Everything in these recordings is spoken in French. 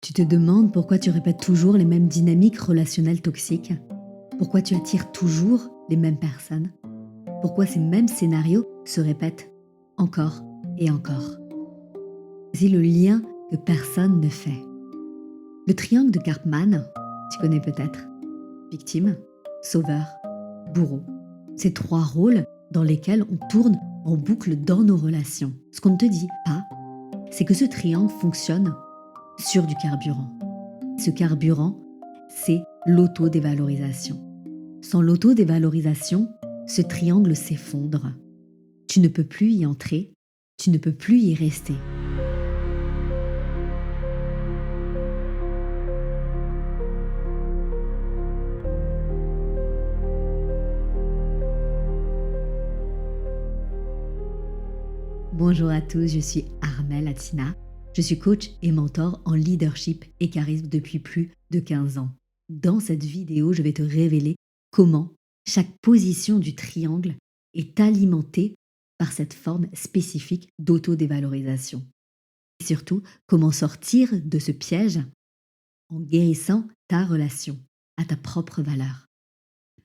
Tu te demandes pourquoi tu répètes toujours les mêmes dynamiques relationnelles toxiques? Pourquoi tu attires toujours les mêmes personnes? Pourquoi ces mêmes scénarios se répètent encore et encore? C'est le lien que personne ne fait. Le triangle de Karpman, tu connais peut-être. Victime, sauveur, bourreau. Ces trois rôles dans lesquels on tourne en boucle dans nos relations. Ce qu'on ne te dit pas, c'est que ce triangle fonctionne sur du carburant. Ce carburant, c'est l'autodévalorisation. Sans l'autodévalorisation, ce triangle s'effondre. Tu ne peux plus y entrer, tu ne peux plus y rester. Bonjour à tous, je suis Armelle Atina. Je suis coach et mentor en leadership et charisme depuis plus de 15 ans. Dans cette vidéo, je vais te révéler comment chaque position du triangle est alimentée par cette forme spécifique d'autodévalorisation. Et surtout, comment sortir de ce piège en guérissant ta relation à ta propre valeur.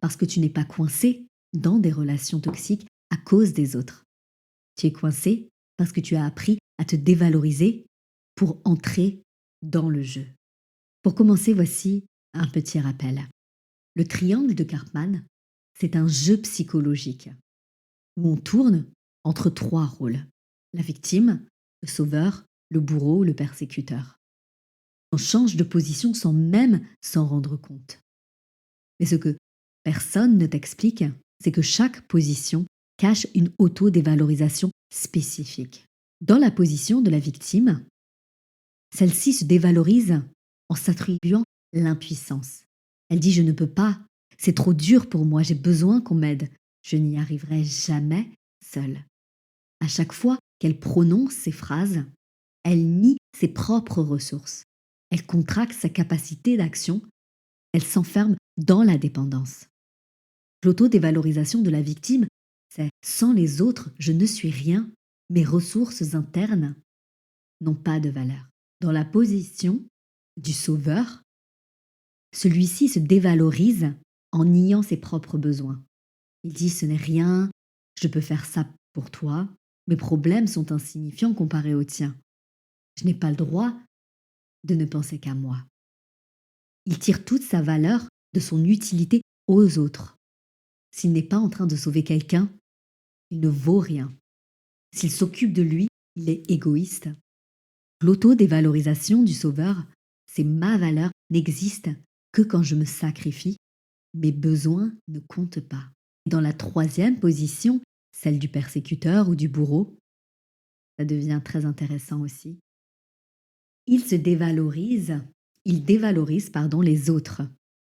Parce que tu n'es pas coincé dans des relations toxiques à cause des autres. Tu es coincé parce que tu as appris à te dévaloriser pour entrer dans le jeu. Pour commencer, voici un petit rappel. Le triangle de Karpman, c'est un jeu psychologique où on tourne entre trois rôles. La victime, le sauveur, le bourreau, le persécuteur. On change de position sans même s'en rendre compte. Mais ce que personne ne t'explique, c'est que chaque position cache une autodévalorisation spécifique. Dans la position de la victime, celle-ci se dévalorise en s'attribuant l'impuissance. Elle dit « je ne peux pas, c'est trop dur pour moi, j'ai besoin qu'on m'aide, je n'y arriverai jamais seule ». À chaque fois qu'elle prononce ces phrases, elle nie ses propres ressources. Elle contracte sa capacité d'action, elle s'enferme dans la dépendance. L'autodévalorisation de la victime, c'est « sans les autres, je ne suis rien, mes ressources internes n'ont pas de valeur ». Dans la position du sauveur, celui-ci se dévalorise en niant ses propres besoins. Il dit « ce n'est rien, je peux faire ça pour toi, mes problèmes sont insignifiants comparés aux tiens. Je n'ai pas le droit de ne penser qu'à moi ». Il tire toute sa valeur de son utilité aux autres. S'il n'est pas en train de sauver quelqu'un, il ne vaut rien. S'il s'occupe de lui, il est égoïste. L'autodévalorisation du sauveur, c'est ma valeur n'existe que quand je me sacrifie. Mes besoins ne comptent pas. Dans la troisième position, celle du persécuteur ou du bourreau, ça devient très intéressant aussi. Il dévalorise les autres.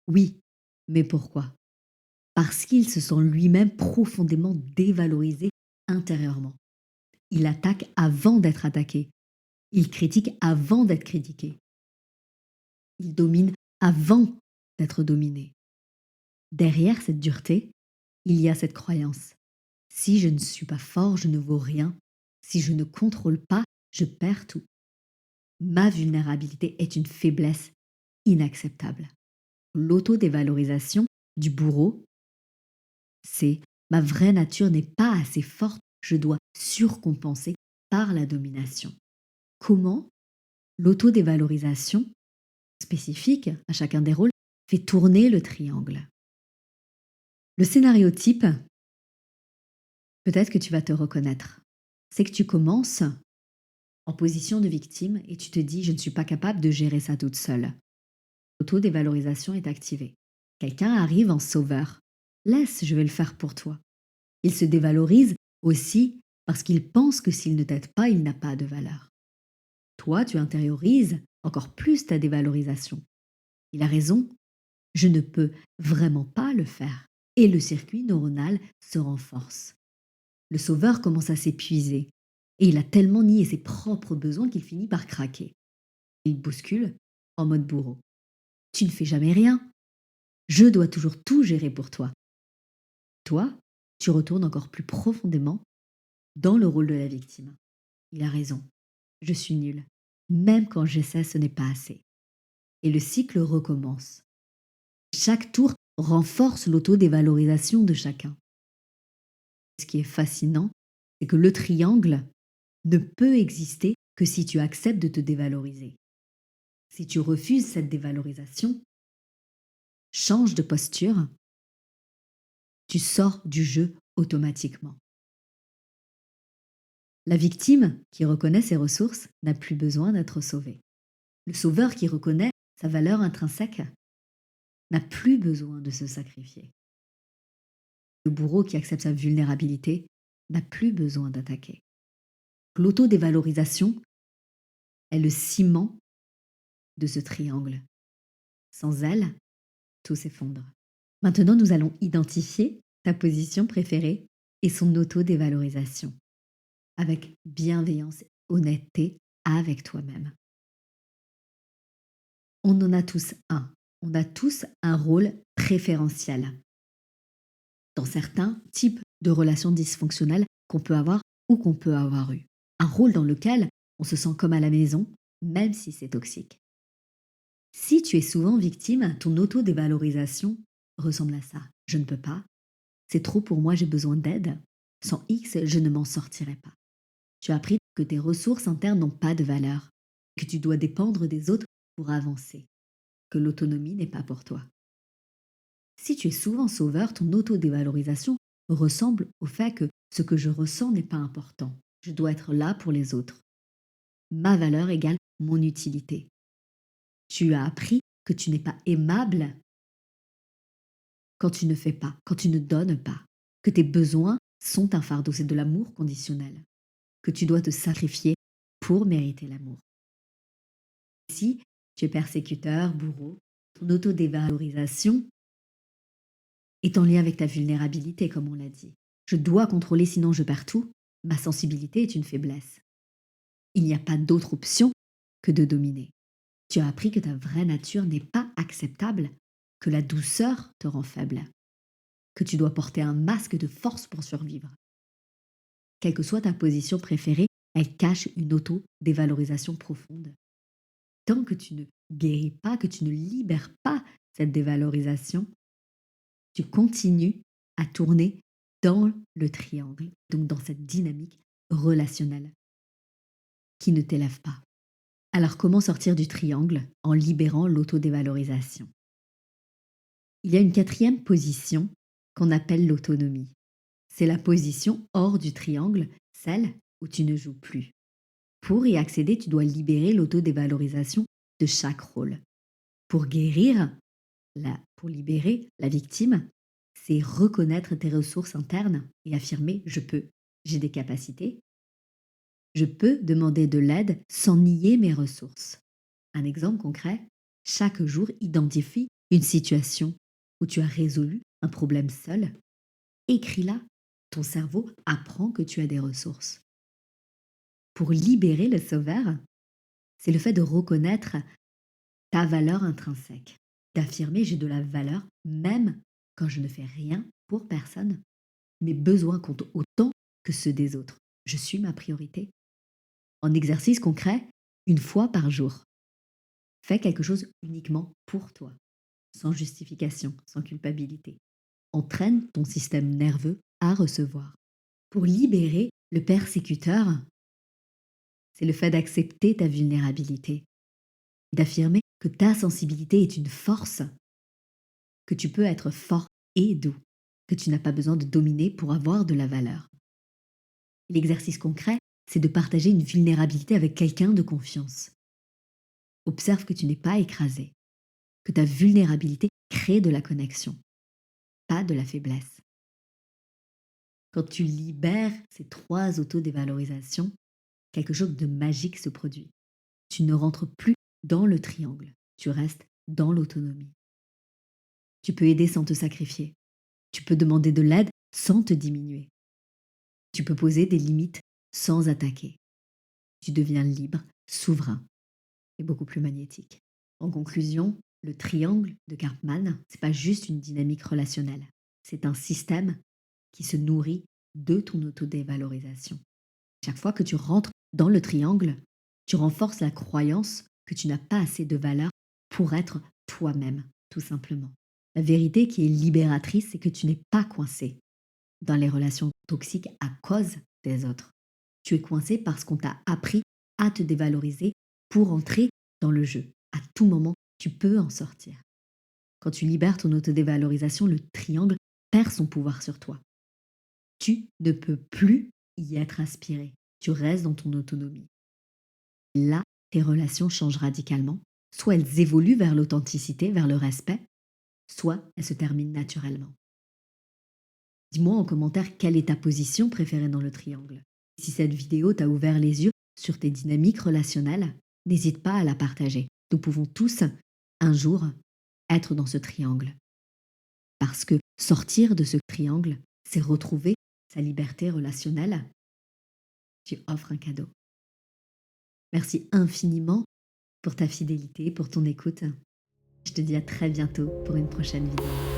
Oui, mais pourquoi? Parce qu'il se sent lui-même profondément dévalorisé intérieurement. Il attaque avant d'être attaqué. Il critique avant d'être critiqué. Il domine avant d'être dominé. Derrière cette dureté, il y a cette croyance. Si je ne suis pas fort, je ne vaux rien. Si je ne contrôle pas, je perds tout. Ma vulnérabilité est une faiblesse inacceptable. L'autodévalorisation du bourreau, c'est ma vraie nature n'est pas assez forte, je dois surcompenser par la domination. Comment l'autodévalorisation spécifique à chacun des rôles fait tourner le triangle? Le scénario type, peut-être que tu vas te reconnaître, c'est que tu commences en position de victime et tu te dis « je ne suis pas capable de gérer ça toute seule ». L'autodévalorisation est activée. Quelqu'un arrive en sauveur. Laisse, je vais le faire pour toi. Il se dévalorise aussi parce qu'il pense que s'il ne t'aide pas, il n'a pas de valeur. Toi, tu intériorises encore plus ta dévalorisation. Il a raison, je ne peux vraiment pas le faire. Et le circuit neuronal se renforce. Le sauveur commence à s'épuiser et il a tellement nié ses propres besoins qu'il finit par craquer. Il bouscule en mode bourreau. Tu ne fais jamais rien. Je dois toujours tout gérer pour toi. Toi, tu retournes encore plus profondément dans le rôle de la victime. Il a raison. Je suis nulle. Même quand j'essaie, ce n'est pas assez. et le cycle recommence. Chaque tour renforce l'autodévalorisation de chacun. Ce qui est fascinant, c'est que le triangle ne peut exister que si tu acceptes de te dévaloriser. Si tu refuses cette dévalorisation, change de posture, tu sors du jeu automatiquement. La victime qui reconnaît ses ressources n'a plus besoin d'être sauvée. Le sauveur qui reconnaît sa valeur intrinsèque n'a plus besoin de se sacrifier. Le bourreau qui accepte sa vulnérabilité n'a plus besoin d'attaquer. L'autodévalorisation est le ciment de ce triangle. Sans elle, tout s'effondre. Maintenant, nous allons identifier ta position préférée et son autodévalorisation avec bienveillance et honnêteté avec toi-même. On en a tous un. On a tous un rôle préférentiel dans certains types de relations dysfonctionnelles qu'on peut avoir ou qu'on peut avoir eu. Un rôle dans lequel on se sent comme à la maison, même si c'est toxique. Si tu es souvent victime, ton auto-dévalorisation ressemble à ça. Je ne peux pas, c'est trop pour moi, j'ai besoin d'aide. Sans X, je ne m'en sortirai pas. Tu as appris que tes ressources internes n'ont pas de valeur, que tu dois dépendre des autres pour avancer, que l'autonomie n'est pas pour toi. Si tu es souvent sauveur, ton auto-dévalorisation ressemble au fait que ce que je ressens n'est pas important. Je dois être là pour les autres. Ma valeur égale mon utilité. Tu as appris que tu n'es pas aimable quand tu ne fais pas, quand tu ne donnes pas, que tes besoins sont un fardeau, c'est de l'amour conditionnel, que tu dois te sacrifier pour mériter l'amour. Si tu es persécuteur, bourreau, ton autodévalorisation est en lien avec ta vulnérabilité, comme on l'a dit. Je dois contrôler, sinon je perds tout. Ma sensibilité est une faiblesse. Il n'y a pas d'autre option que de dominer. Tu as appris que ta vraie nature n'est pas acceptable, que la douceur te rend faible, que tu dois porter un masque de force pour survivre. Quelle que soit ta position préférée, elle cache une auto-dévalorisation profonde. Tant que tu ne guéris pas, que tu ne libères pas cette dévalorisation, tu continues à tourner dans le triangle, donc dans cette dynamique relationnelle qui ne t'élève pas. Alors comment sortir du triangle en libérant l'autodévalorisation? Il y a une quatrième position qu'on appelle l'autonomie. C'est la position hors du triangle, celle où tu ne joues plus. Pour y accéder, tu dois libérer l'autodévalorisation de chaque rôle. Pour pour libérer la victime, c'est reconnaître tes ressources internes et affirmer « je peux, j'ai des capacités ». Je peux demander de l'aide sans nier mes ressources. Un exemple concret, chaque jour, identifie une situation où tu as résolu un problème seul. Écris-la. Ton cerveau apprend que tu as des ressources. Pour libérer le sauveur, c'est le fait de reconnaître ta valeur intrinsèque, d'affirmer j'ai de la valeur même quand je ne fais rien pour personne. Mes besoins comptent autant que ceux des autres. Je suis ma priorité. En exercice concret, une fois par jour, fais quelque chose uniquement pour toi, sans justification, sans culpabilité. Entraîne ton système nerveux à recevoir. Pour libérer le persécuteur, c'est le fait d'accepter ta vulnérabilité, d'affirmer que ta sensibilité est une force, que tu peux être fort et doux, que tu n'as pas besoin de dominer pour avoir de la valeur. L'exercice concret, c'est de partager une vulnérabilité avec quelqu'un de confiance. Observe que tu n'es pas écrasé, que ta vulnérabilité crée de la connexion, pas de la faiblesse. Quand tu libères ces 3 autodévalorisations, quelque chose de magique se produit. Tu ne rentres plus dans le triangle, tu restes dans l'autonomie. Tu peux aider sans te sacrifier. Tu peux demander de l'aide sans te diminuer. Tu peux poser des limites sans attaquer. Tu deviens libre, souverain et beaucoup plus magnétique. En conclusion, le triangle de Karpman, ce n'est pas juste une dynamique relationnelle. C'est un système qui se nourrit de ton autodévalorisation. Chaque fois que tu rentres dans le triangle, tu renforces la croyance que tu n'as pas assez de valeur pour être toi-même, tout simplement. La vérité qui est libératrice, c'est que tu n'es pas coincé dans les relations toxiques à cause des autres. Tu es coincé parce qu'on t'a appris à te dévaloriser pour entrer dans le jeu. À tout moment, tu peux en sortir. Quand tu libères ton autodévalorisation, le triangle perd son pouvoir sur toi. Tu ne peux plus y être aspiré. Tu restes dans ton autonomie. Là, tes relations changent radicalement. Soit elles évoluent vers l'authenticité, vers le respect, soit elles se terminent naturellement. Dis-moi en commentaire quelle est ta position préférée dans le triangle. Si cette vidéo t'a ouvert les yeux sur tes dynamiques relationnelles, n'hésite pas à la partager. Nous pouvons tous, un jour, être dans ce triangle. Parce que sortir de ce triangle, c'est retrouver sa liberté relationnelle. Tu offres un cadeau. Merci infiniment pour ta fidélité, pour ton écoute. Je te dis à très bientôt pour une prochaine vidéo.